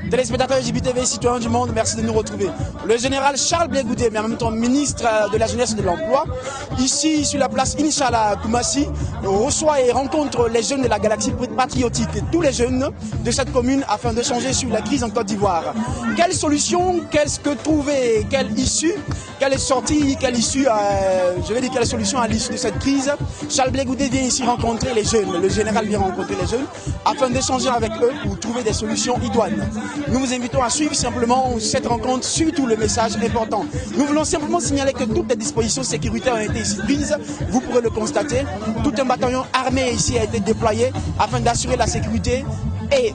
Téléspectateurs JBTV, citoyens du monde, merci de nous retrouver. Le général Charles Blé Goudé, mais en même temps ministre de la Jeunesse et de l'Emploi, ici sur la place Inch'Allah Koumassi, reçoit et rencontre les jeunes de la galaxie patriotique, tous les jeunes de cette commune afin d'échanger sur la crise en Côte d'Ivoire. Quelle solution, qu'est-ce que trouver, quelle issue, quelle sortie, quelle issue, je vais dire quelle solution à l'issue de cette crise. Charles Blé Goudé vient ici rencontrer les jeunes, le général vient rencontrer les jeunes afin d'échanger avec eux pour trouver des solutions idoines. Nous vous invitons à suivre simplement cette rencontre, surtout le message important. Nous voulons simplement signaler que toutes les dispositions sécuritaires ont été ici prises, vous pourrez le constater. Tout un bataillon armé ici a été déployé afin d'assurer la sécurité et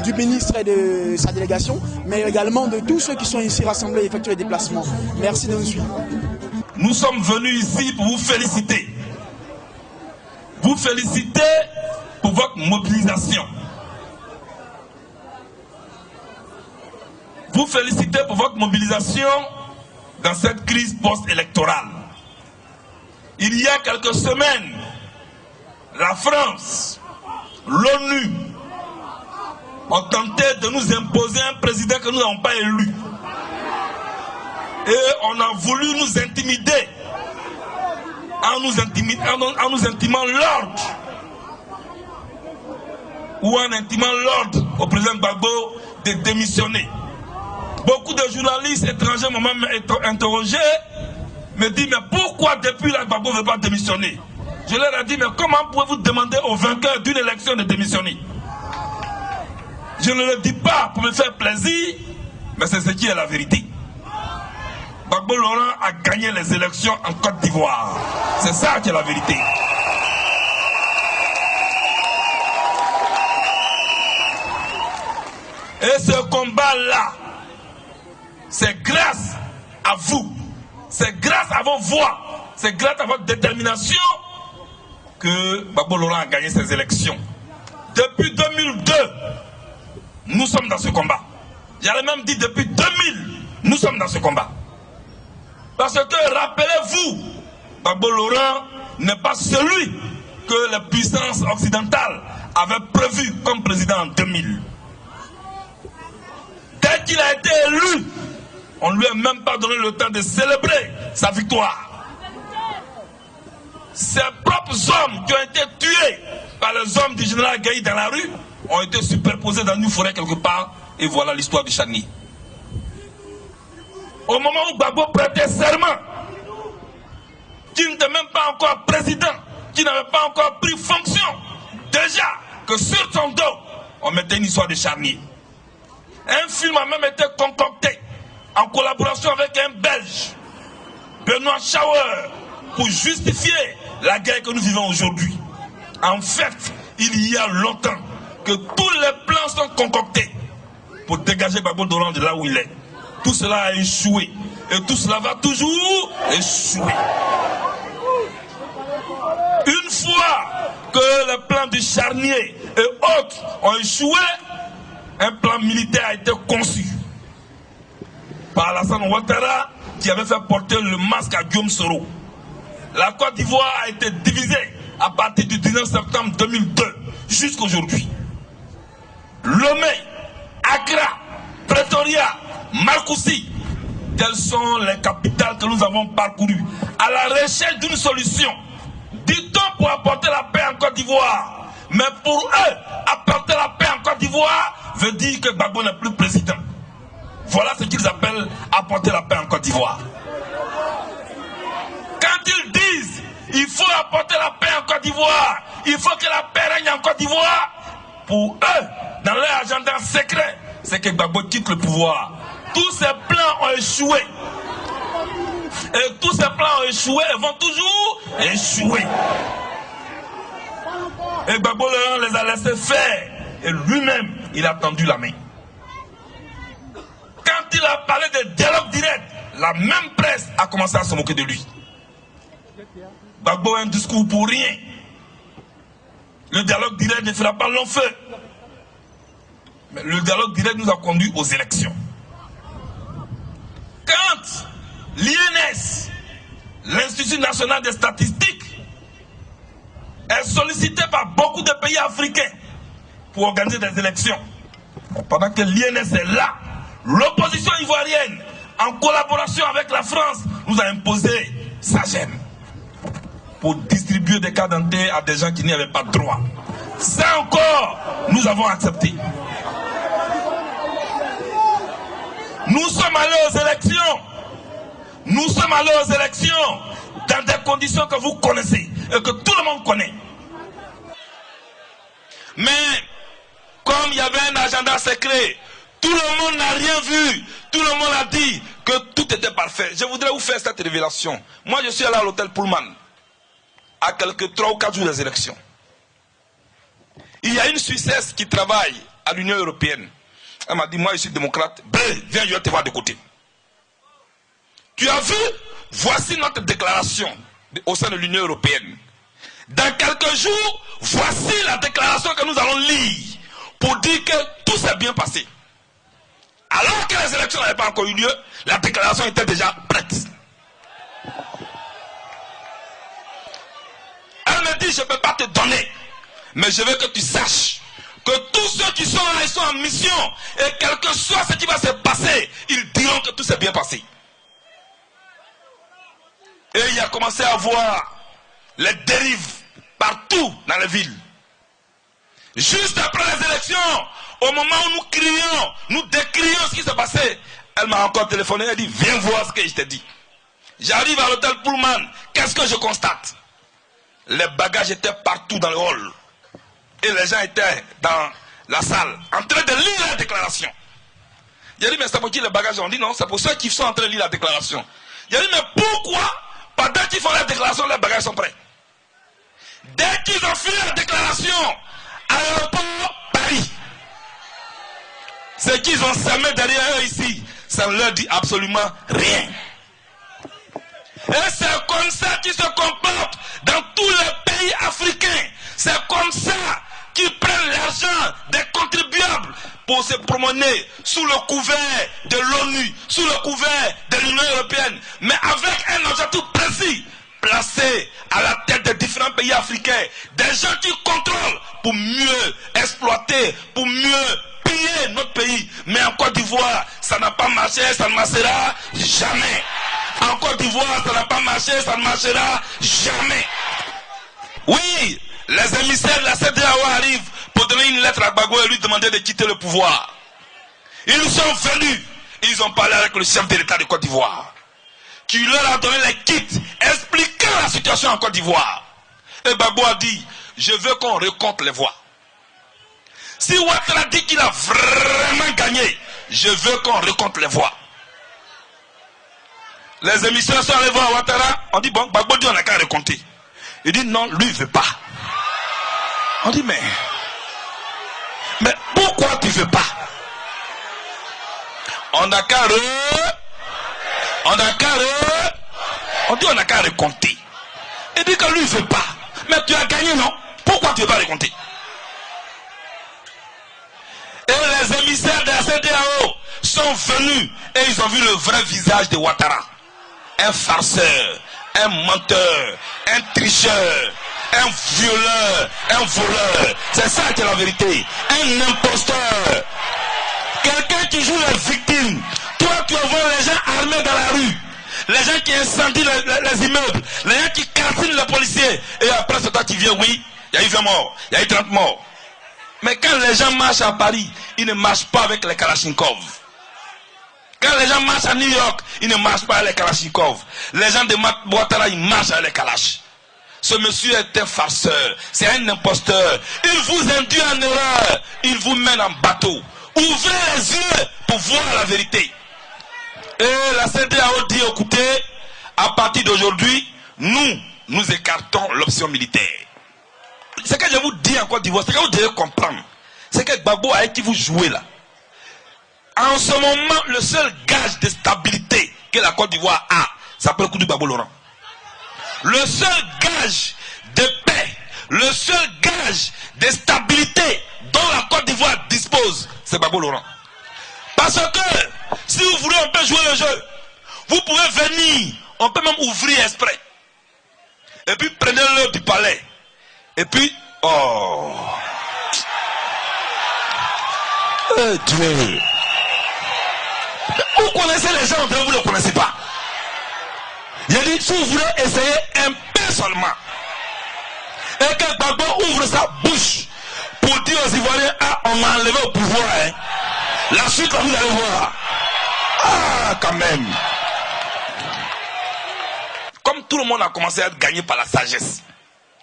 du ministre et de sa délégation, mais également de tous ceux qui sont ici rassemblés et effectuer les déplacements. Merci de nous suivre. Nous sommes venus ici pour vous féliciter. Vous féliciter pour votre mobilisation. Vous féliciter pour votre mobilisation dans cette crise post-électorale. Il y a quelques semaines, la France, l'ONU ont tenté de nous imposer un président que nous n'avons pas élu. Et on a voulu nous intimider en nous intimant l'ordre ou en intimant l'ordre au président Gbagbo de démissionner. Beaucoup de journalistes étrangers m'ont même interrogé, me disent mais pourquoi depuis là Gbagbo ne veut pas démissionner? Je leur ai dit mais comment pouvez-vous demander au vainqueur d'une élection de démissionner? Je ne le dis pas pour me faire plaisir, mais c'est ce qui est la vérité. Gbagbo Laurent a gagné les élections en Côte d'Ivoire. C'est ça qui est la vérité. Et ce combat-là, c'est grâce à vous, c'est grâce à vos voix, c'est grâce à votre détermination que Gbagbo Laurent a gagné ces élections. Depuis 2002, nous sommes dans ce combat. J'allais même dire depuis 2000, nous sommes dans ce combat. Parce que, rappelez-vous, Gbagbo Laurent n'est pas celui que les puissances occidentales avaient prévu comme président en 2000. Dès qu'il a été élu, on ne lui a même pas donné le temps de célébrer sa victoire. Ses propres hommes qui ont été tués par les hommes du général Gaï dans la rue ont été superposés dans une forêt quelque part, et voilà l'histoire du Chani. Au moment où Gbagbo prêtait serment, qui n'était même pas encore président, qui n'avait pas encore pris fonction, déjà que sur son dos, on mettait une histoire de charnier. Un film a même été concocté en collaboration avec un Belge, Benoît Schauer, pour justifier la guerre que nous vivons aujourd'hui. En fait, il y a longtemps que tous les plans sont concoctés pour dégager Gbagbo Laurent de là où il est. Tout cela a échoué. Et tout cela va toujours échouer. Une fois que les plans du charnier et autres ont échoué, un plan militaire a été conçu par Alassane Ouattara qui avait fait porter le masque à Guillaume Soro. La Côte d'Ivoire a été divisée à partir du 19 septembre 2002 jusqu'à aujourd'hui. Lomé, Accra, Pretoria, Marcoussis, telles sont les capitales que nous avons parcourues à la recherche d'une solution. Dit-on pour apporter la paix en Côte d'Ivoire. Mais pour eux, apporter la paix en Côte d'Ivoire veut dire que Gbagbo n'est plus président. Voilà ce qu'ils appellent apporter la paix en Côte d'Ivoire. Quand ils disent il faut apporter la paix en Côte d'Ivoire, il faut que la paix règne en Côte d'Ivoire, pour eux, dans leur agenda secret, c'est que Gbagbo quitte le pouvoir. Tous ces plans ont échoué. Et tous ces plans ont échoué et vont toujours échouer. Et Gbagbo Laurent les a laissés faire. Et lui-même, il a tendu la main. Quand il a parlé de dialogue direct, la même presse a commencé à se moquer de lui. Gbagbo a un discours pour rien. Le dialogue direct ne fera pas long feu. Mais le dialogue direct nous a conduit aux élections. Quand l'INS, l'Institut national des statistiques, est sollicité par beaucoup de pays africains pour organiser des élections, Pendant que l'INS est là, l'opposition ivoirienne, en collaboration avec la France, nous a imposé sa gemme pour distribuer des cartes d'identité à des gens qui n'y avaient pas droit. Ça encore, nous avons accepté. Nous sommes allés aux élections. Nous sommes allés aux élections dans des conditions que vous connaissez et que tout le monde connaît. Mais comme il y avait un agenda secret, tout le monde n'a rien vu. Tout le monde a dit que tout était parfait. Je voudrais vous faire cette révélation. Moi, je suis allé à l'hôtel Pullman à quelques 3 ou 4 jours des élections. Il y a une Suissesse qui travaille à l'Union européenne. Elle m'a dit, moi je suis démocrate. Viens, je vais te voir de côté. Tu as vu? Voici notre déclaration au sein de l'Union européenne. Dans quelques jours, voici la déclaration que nous allons lire pour dire que tout s'est bien passé. Alors que les élections n'avaient pas encore eu lieu, la déclaration était déjà prête. Elle me dit, je ne peux pas te donner, mais je veux que tu saches que tous ceux qui sont là, ils sont en mission, et quel que soit ce qui va se passer, ils diront que tout s'est bien passé. Et il a commencé à voir les dérives partout dans les villes. Juste après les élections, au moment où nous crions, nous décrions ce qui s'est passé, elle m'a encore téléphoné, elle dit, viens voir ce que je t'ai dit. J'arrive à l'hôtel Pullman, qu'est-ce que je constate? Les bagages étaient partout dans le hall. Et les gens étaient dans la salle, en train de lire la déclaration. Il a dit, mais c'est pour qui les bagages? On dit, non, c'est pour ceux qui sont en train de lire la déclaration. Il a dit, mais pourquoi, pendant qu'ils font la déclaration, les bagages sont prêts? Dès qu'ils ont fini la déclaration, à l'aéroport Paris, ce qu'ils ont semé derrière eux ici, ça ne leur dit absolument rien. Et c'est comme ça qu'ils se comportent dans tous les pays africains. C'est comme ça qu'ils prennent l'argent des contribuables pour se promener sous le couvert de l'ONU, sous le couvert de l'Union européenne, mais avec un objectif précis, placé à la tête des différents pays africains, des gens qui contrôlent pour mieux exploiter, pour mieux piller notre pays. Mais en Côte d'Ivoire, ça n'a pas marché, ça ne marchera jamais. En Côte d'Ivoire, ça n'a pas marché, ça ne marchera jamais. Oui, les émissaires de la CEDEAO arrivent pour donner une lettre à Gbagbo et lui demander de quitter le pouvoir. Ils sont venus, ils ont parlé avec le chef de l'État de Côte d'Ivoire, qui leur a donné les kits, expliquant la situation en Côte d'Ivoire. Et Gbagbo a dit, je veux qu'on recompte les voix. Si Ouattara dit qu'il a vraiment gagné, je veux qu'on recompte les voix. Les émissaires sont allés voir Ouattara, on dit, bon, Gbagbo dit on n'a qu'à recompter. Il dit, non, lui il ne veut pas. On dit, mais pourquoi tu ne veux pas? On n'a qu'à on dit on n'a qu'à recompter. Il dit que lui ne veut pas. Mais tu as gagné, non? Pourquoi tu ne veux pas recompter? Et les émissaires de la CEDEAO sont venus et ils ont vu le vrai visage de Ouattara. Un farceur, un menteur, un tricheur, un violeur, un voleur. C'est ça qui est la vérité. Un imposteur. Quelqu'un qui joue la victime. Toi, tu vois les gens armés dans la rue. Les gens qui incendient les immeubles. Les gens qui calcinent les policiers. Et après, c'est toi qui viens, oui, il y a eu 20 morts, il y a eu 30 morts. Mais quand les gens marchent à Paris, ils ne marchent pas avec les Kalachnikov. Quand les gens marchent à New York, ils ne marchent pas avec les Kalachnikov. Les gens de Ouattara, ils marchent avec les Kalash. Ce monsieur est un farceur, c'est un imposteur. Il vous induit en erreur, il vous mène en bateau. Ouvrez les yeux pour voir la vérité. Et la CEDEAO dit, écoutez, à partir d'aujourd'hui, nous écartons l'option militaire. Ce que je vous dis en Côte d'Ivoire, c'est que vous devez comprendre. C'est que Gbagbo avec qui vous jouez là. En ce moment, le seul gage de stabilité que la Côte d'Ivoire a, ça s'appelle Koudou Gbagbo Laurent. Le seul gage de paix, le seul gage de stabilité dont la Côte d'Ivoire dispose, c'est Gbagbo Laurent. Parce que si vous voulez, on peut jouer le jeu. Vous pouvez venir, on peut même ouvrir exprès. Et puis prenez-le du palais. Et puis, oh. Dieu. Vous connaissez les gens, vous ne les connaissez pas. J'ai dit, si vous voulez essayer un peu seulement, et que Gbagbo ouvre sa bouche pour dire aux Ivoiriens, ah, on m'a enlevé au pouvoir. Hein. La suite, là, vous allez voir. Ah, quand même. Comme tout le monde a commencé à être gagné par la sagesse,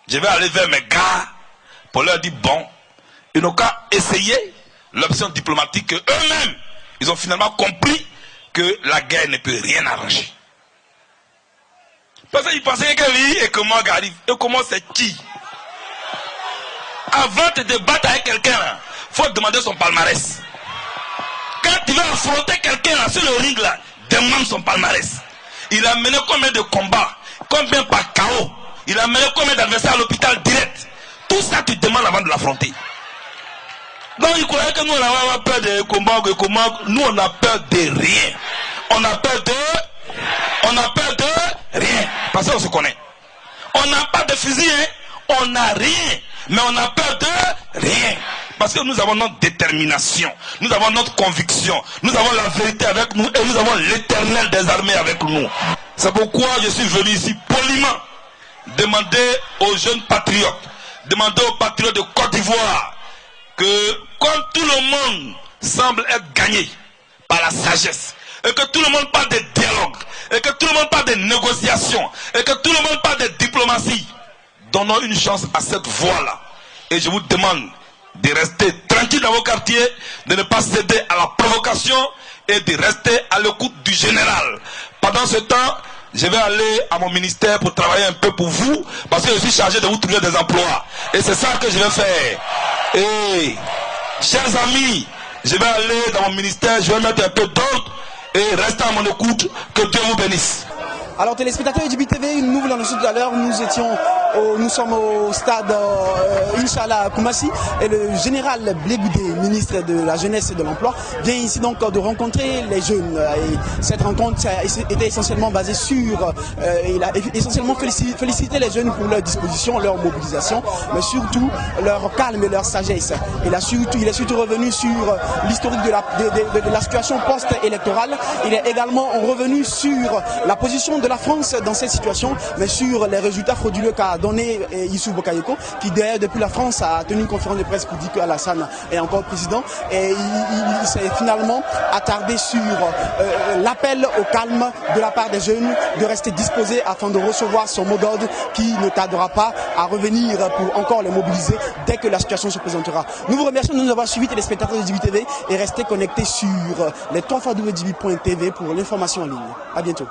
je vais aller vers mes gars pour leur dire, bon, ils n'ont qu'à essayer l'option diplomatique que eux-mêmes, ils ont finalement compris que la guerre ne peut rien arranger. Parce qu'ils pensaient que lui et que moi arrive. Et comment c'est qui? Avant de débattre avec quelqu'un, il faut demander son palmarès. Quand tu vas affronter quelqu'un sur le ring là, demande son palmarès. Il a mené combien de combats? Combien par KO? Il a mené combien d'adversaires à l'hôpital direct? Tout ça tu demandes avant de l'affronter. Donc il croyait que nous on a peur de combats, nous on a peur de rien. On a peur de rien. Parce qu'on se connaît. On n'a pas de fusil, hein? On n'a rien. Mais on a peur de rien. Parce que nous avons notre détermination. Nous avons notre conviction. Nous avons la vérité avec nous. Et nous avons l'Éternel des armées avec nous. C'est pourquoi je suis venu ici poliment demander aux jeunes patriotes, demander aux patriotes de Côte d'Ivoire, que comme tout le monde semble être gagné par la sagesse, et que tout le monde parle de dialogue, et que tout le monde parle de négociation, et que tout le monde parle de diplomatie, donnons une chance à cette voie-là. Et je vous demande de rester tranquille dans vos quartiers, de ne pas céder à la provocation et de rester à l'écoute du général. Pendant ce temps, je vais aller à mon ministère pour travailler un peu pour vous, parce que je suis chargé de vous trouver des emplois. Et c'est ça que je vais faire. Et chers amis, je vais aller dans mon ministère, je vais mettre un peu d'ordre et restez à mon écoute. Que Dieu vous bénisse. Alors téléspectateurs du BTV, nous vous l'annonçons tout à l'heure, nous sommes au stade Inch'Allah Koumassi et le général Blé Goudé, ministre de la Jeunesse et de l'Emploi, vient ici donc de rencontrer les jeunes. Et cette rencontre était essentiellement basée sur, il a essentiellement félicité les jeunes pour leur disposition, leur mobilisation, mais surtout leur calme et leur sagesse. Il est surtout revenu sur l'historique de la situation post-électorale. Il est également revenu sur la position de la France dans cette situation, mais sur les résultats frauduleux qu'a donné Issou Bakayoko, qui d'ailleurs depuis la France a tenu une conférence de presse pour dire qu'Alassane est encore président, et il s'est finalement attardé sur l'appel au calme de la part des jeunes, de rester disposés afin de recevoir son mot d'ordre qui ne tardera pas à revenir pour encore les mobiliser dès que la situation se présentera. Nous vous remercions de nous avoir suivis, téléspectateurs de DJB, et restez connectés sur les 3xW.tv pour l'information en ligne. À bientôt.